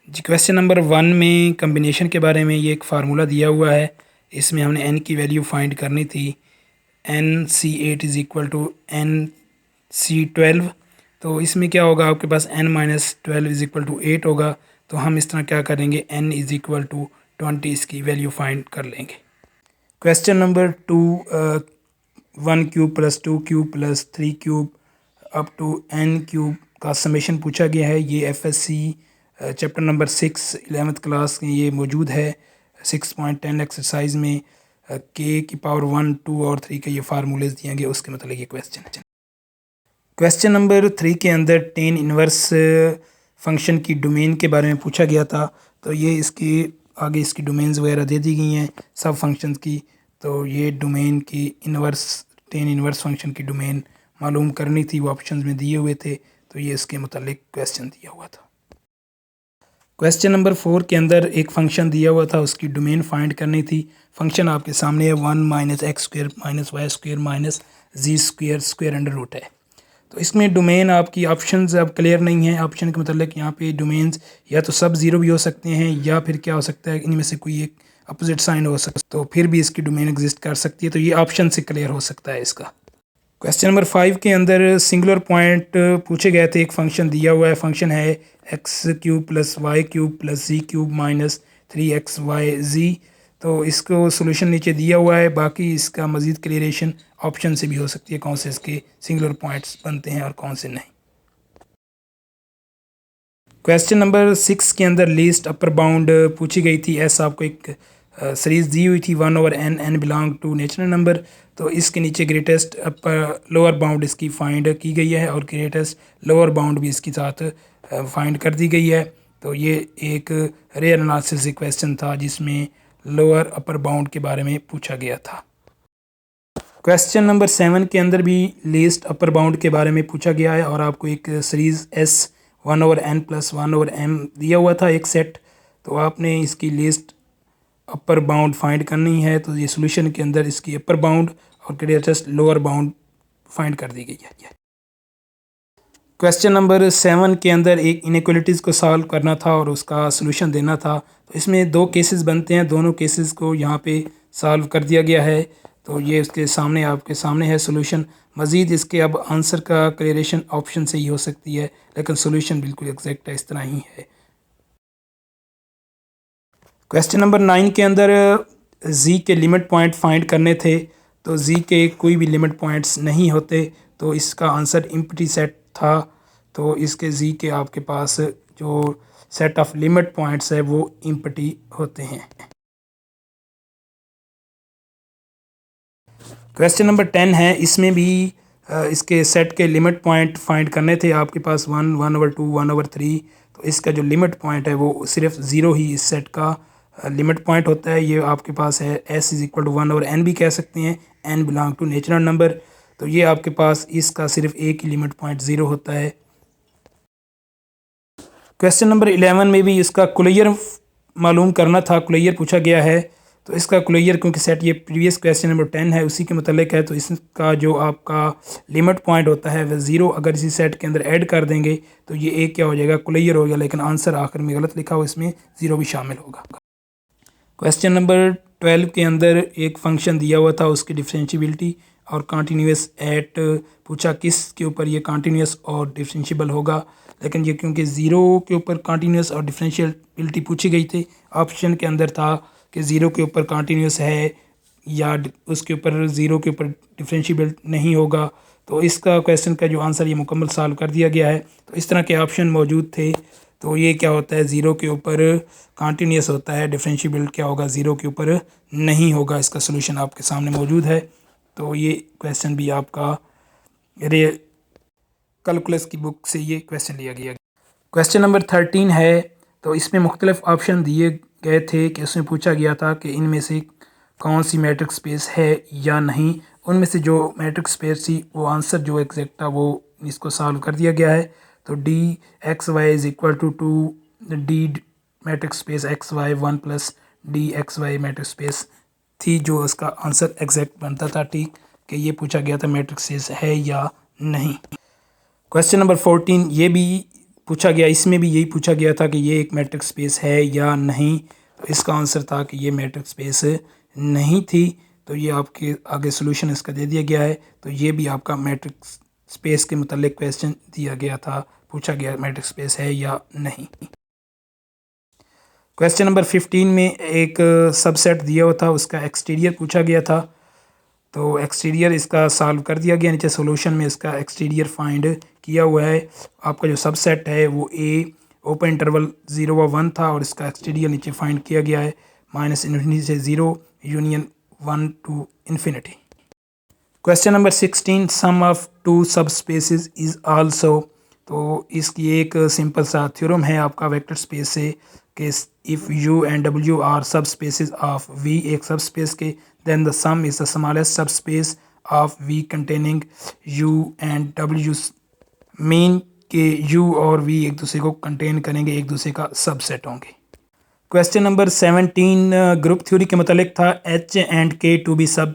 जी, question number 1 में combination के बारे में ये एक फार्मूला दिया हुआ है। इसमें हमने n की वैल्यू फाइंड करनी थी। NC8 is equal to NC12। तो इसमें क्या होगा, आपके पास n-12 इज़ इक्वल टू 8 होगा। तो हम इस तरह क्या करेंगे, n इज़ इक्वल टू 20 इसकी वैल्यू फाइंड कर लेंगे। Question number 2, 1 cube plus 2 cube plus 3 cube up to n cube का समेशन पूछा गया है। ये FSC chapter number 6 11th class में ये मौजूद है। 6.10 एक्सरसाइज में k की पावर 1, 2 और 3 के ये फार्मूलेज दिए गए, उसके मतलब ये क्वेश्चन है। क्वेश्चन नंबर 3 के अंदर टेन इनवर्स फंक्शन की डोमेन के बारे में पूछा गया था। तो ये इसके आगे इसकी डोमेन्स वगैरह दे दी गई हैं सब फंक्शंस की। तो ये डोमेन की टेन इनवर्स फंक्शन की डोमेन मालूम करनी थी, वो ऑप्शंस में दिए हुए थे। तो ये इसके मुतालिक क्वेश्चन दिया हुआ था। क्वेश्चन नंबर 4 के अंदर एक फंक्शन दिया हुआ था, उसकी डोमेन फाइंड करनी थी। फंक्शन आपके सामने है 1 minus x square minus y square minus z square square under root है। तो इसमें डोमेन आपकी ऑप्शंस अब क्लियर नहीं है। ऑप्शन के मतलब यहाँ पे डोमेन्स या तो सब ज़ीरो भी हो सकते हैं या फिर क्या हो सकता है, इनमें से कोई एक अपोजिट साइन हो सकता है, तो फिर भी इसकी डोमेन एग्जिस्ट कर सकती है। तो ये ऑप्शन से क्लियर हो सकता है इसका। क्वेश्चन नंबर 5 के अंदर सिंगुलर पॉइंट पूछे गए थे। एक फंक्शन दिया हुआ है, फंक्शन है x cube plus y cube plus z cube minus 3xyz। तो इसको सोल्यूशन नीचे दिया हुआ है। बाकी इसका मज़ीद क्लियरेशन ऑप्शन से भी हो सकती है, कौन से इसके सिंगुलर पॉइंट्स बनते हैं और कौन से नहीं। क्वेश्चन नंबर 6 के अंदर लीस्ट अपर बाउंड पूछी गई थी। ऐसा आपको एक सीरीज़ दी हुई थी 1/n, n belong to natural number. तो इसके नीचे ग्रेटेस्ट अपर लोअर बाउंड इसकी फाइंड की गई है और ग्रेटेस्ट लोअर बाउंड भी इसके साथ फाइंड कर दी गई है। तो ये एक रेयर एनालिसिस क्वेश्चन था जिसमें लोअर अपर बाउंड के बारे में पूछा गया था। क्वेश्चन नंबर 7 के अंदर भी लीस्ट अपर बाउंड के बारे में पूछा गया है और आपको एक series S 1/n plus 1/m दिया हुआ था एक सेट। तो आपने इसकी लिस्ट अपर बाउंड फाइंड करनी है। तो ये सोल्यूशन के अंदर इसकी अपर बाउंड और ग्रेटेस्ट लोअर बाउंड फाइंड कर दी गई है। क्वेश्चन नंबर 7 के अंदर एक इनइक्वालिटीज़ को सॉल्व करना था और उसका सोल्यूशन देना था। तो इसमें दो केसेस बनते हैं, दोनों केसेस को यहाँ पे सॉल्व कर दिया गया है। तो ये उसके सामने आपके सामने है सोल्यूशन। मज़ीद इसके अब आंसर का क्लियरेशन ऑप्शन से ही हो सकती है, लेकिन सोल्यूशन बिल्कुल एग्जैक्ट है, इस तरह ही है। क्वेश्चन नंबर 9 के अंदर जी के लिमिट पॉइंट फाइंड करने थे। तो जी के कोई भी लिमिट पॉइंट्स नहीं होते, तो इसका आंसर एम्प्टी सेट था। तो इसके जी के आपके पास जो सेट ऑफ लिमिट पॉइंट्स है वो एम्प्टी होते हैं। क्वेश्चन नंबर 10 है, इसमें भी इसके सेट के लिमिट पॉइंट फाइंड करने थे। आपके पास 1, 1/2, 1/3। तो इसका जो लिमिट पॉइंट है वो सिर्फ ज़ीरो ही इस सेट का लिमिट पॉइंट होता है। ये आपके पास है S is equal to 1/n भी कह सकते हैं, n belong to natural number. तो ये आपके पास इसका सिर्फ एक ही लिमिट पॉइंट ज़ीरो होता है। क्वेश्चन नंबर 11 में भी इसका कुलैयर मालूम करना था, कुलैयर पूछा गया है। तो इसका कुलैयर क्योंकि सेट ये प्रीवियस क्वेश्चन नंबर 10 है उसी के मतलब है, तो इसका जो आपका लिमिट पॉइंट होता है वह ज़ीरो अगर इसी सेट के अंदर ऐड कर देंगे तो ये एक क्या हो जाएगा, कुलैयर हो गया। लेकिन आंसर आखिर में गलत लिखा हो, इसमें ज़ीरो भी शामिल होगा। क्वेश्चन नंबर 12 के अंदर एक फंक्शन दिया हुआ था, उसकी डिफरेंशियबिलिटी और कॉन्टीन्यूस एट पूछा किस के ऊपर ये कॉन्टीन्यूस और डिफरेंशियबल होगा। लेकिन ये क्योंकि ज़ीरो के ऊपर कॉन्टीन्यूस और डिफरेंशियबिलिटी पूछी गई थी, ऑप्शन के अंदर था कि ज़ीरो के ऊपर कॉन्टीन्यूस है या उसके ऊपर ज़ीरो के ऊपर डिफरेंशियबल नहीं होगा। तो इसका क्वेश्चन का जो आंसर ये मुकम्मल सॉल्व कर दिया गया है। तो इस तरह के ऑप्शन मौजूद थे। तो ये क्या होता है, ज़ीरो के ऊपर कॉन्टीन्यूस होता है, डिफरेंशियबल क्या होगा, ज़ीरो के ऊपर नहीं होगा। इसका सोल्यूशन आपके सामने मौजूद है। तो ये क्वेश्चन भी आपका कैलकुलस की बुक से ये क्वेश्चन लिया गया। क्वेश्चन नंबर 13 है। तो इसमें मुख्तलिफ ऑप्शन दिए गए थे कि उसमें पूछा गया था कि इनमें से कौन सी मैट्रिक्स स्पेस है या नहीं। उनमें से जो मैट्रिक्स स्पेस थी वो आंसर जो एग्जैक्ट था वो इसको सॉल्व कर दिया गया है। तो DXY is equal to D matrix space XY 1 plus DXY matrix space थी, जो उसका आंसर एग्जैक्ट बनता था। ठीक कि ये पूछा गया था मैट्रिक्स स्पेस है या नहीं। क्वेश्चन नंबर 14 ये भी पूछा गया, इसमें भी यही पूछा गया था कि ये एक मैट्रिक्स स्पेस है या नहीं। तो इसका आंसर था कि ये मैट्रिक्स स्पेस नहीं थी। तो ये आपके आगे सोल्यूशन इसका दे दिया गया है। तो ये भी आपका मैट्रिक्स स्पेस के मुतालिक क्वेश्चन दिया गया था, पूछा गया मैट्रिक्स स्पेस है या नहीं। क्वेश्चन नंबर 15 में एक सबसेट दिया हुआ था, उसका एक्सटीरियर पूछा गया था। तो एक्सटीरियर इसका सॉल्व कर दिया गया, नीचे सॉल्यूशन में इसका एक्सटीरियर फाइंड किया हुआ है। आपका जो सबसेट है वो ए ओपन इंटरवल 0 व 1 था और इसका एक्सटीरियर नीचे फाइंड किया गया है -∞ से 0 union 1 to infinity. Question number 16 sum of two subspaces is also. तो इसकी एक सिंपल सा थ्योरम है आपका वेक्टर स्पेस से कि if U and W are subspaces of V, एक सब स्पेस के, then the sum is the smallest subspace of V containing U and W. Mean के यू और V एक दूसरे को कंटेन करेंगे, एक दूसरे का सबसेट होंगे। क्वेश्चन नंबर 17 ग्रुप थ्योरी के मतलब था एच एंड के टू बी सब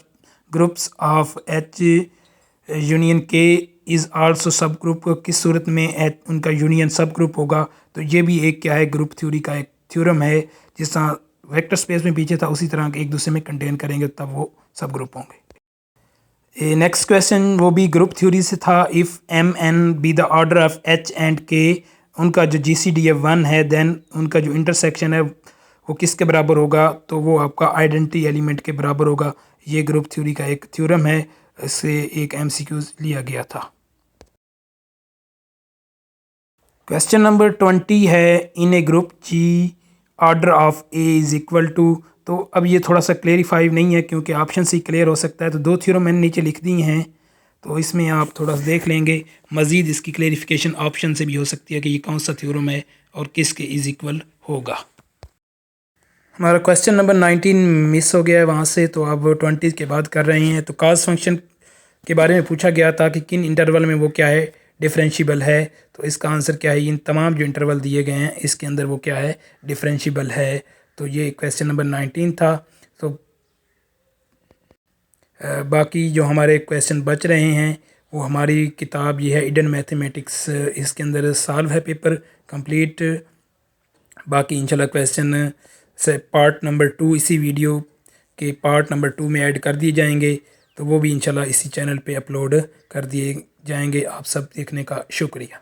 ग्रुप्स ऑफ एच यूनियन के इज़ आल्सो सब ग्रुप। किस सूरत में एच उनका यूनियन सब ग्रुप होगा। तो ये भी एक क्या है, ग्रुप थ्योरी का एक थ्योरम है। जिस तरह वेक्टर स्पेस में पीछे था उसी तरह एक दूसरे में कंटेन करेंगे तब वो सब ग्रुप होंगे। नेक्स्ट क्वेश्चन वो भी ग्रुप थ्योरी से था। If M N be the order of H and K, उनका जो GCD है 1 है, देन उनका जो इंटरसेक्शन है वो किसके बराबर होगा। तो वो आपका आइडेंटिटी एलिमेंट के बराबर होगा। ये ग्रुप थ्योरी का एक थ्योरम है, इससे एक MCQ लिया गया था। क्वेश्चन नंबर 20 है in a group G order of A is equal to. तो अब ये थोड़ा सा क्लेरिफाई नहीं है क्योंकि ऑप्शन से ही क्लियर हो सकता है। तो दो थ्योरम मैंने नीचे लिख दी हैं, तो इसमें आप थोड़ा सा देख लेंगे। मज़ीद इसकी क्लेरिफिकेशन ऑप्शन से भी हो सकती है कि ये कौन सा थ्योरम है और किसके इज़ इक्वल होगा। हमारा क्वेश्चन नंबर 19 मिस हो गया है वहाँ से, तो अब 20 के बाद कर रहे हैं। तो कॉस फंक्शन के बारे में पूछा गया था कि किन इंटरवल में वो क्या है, डिफरेंशिएबल है। तो इसका आंसर क्या है, इन तमाम जो इंटरवल दिए गए हैं इसके अंदर वो क्या है, डिफरेंशिएबल है। तो ये क्वेश्चन नंबर 19 था। तो बाकी जो हमारे क्वेश्चन बच रहे हैं वो हमारी किताब ये है हिडन मैथमेटिक्स, इसके अंदर सॉल्व है पेपर कंप्लीट। बाकी इंशाल्लाह क्वेश्चन से पार्ट नंबर 2 इसी वीडियो के पार्ट नंबर 2 में ऐड कर दिए जाएंगे। तो वो भी इंशाल्लाह इसी चैनल पे अपलोड कर दिए जाएंगे। आप सब देखने का शुक्रिया।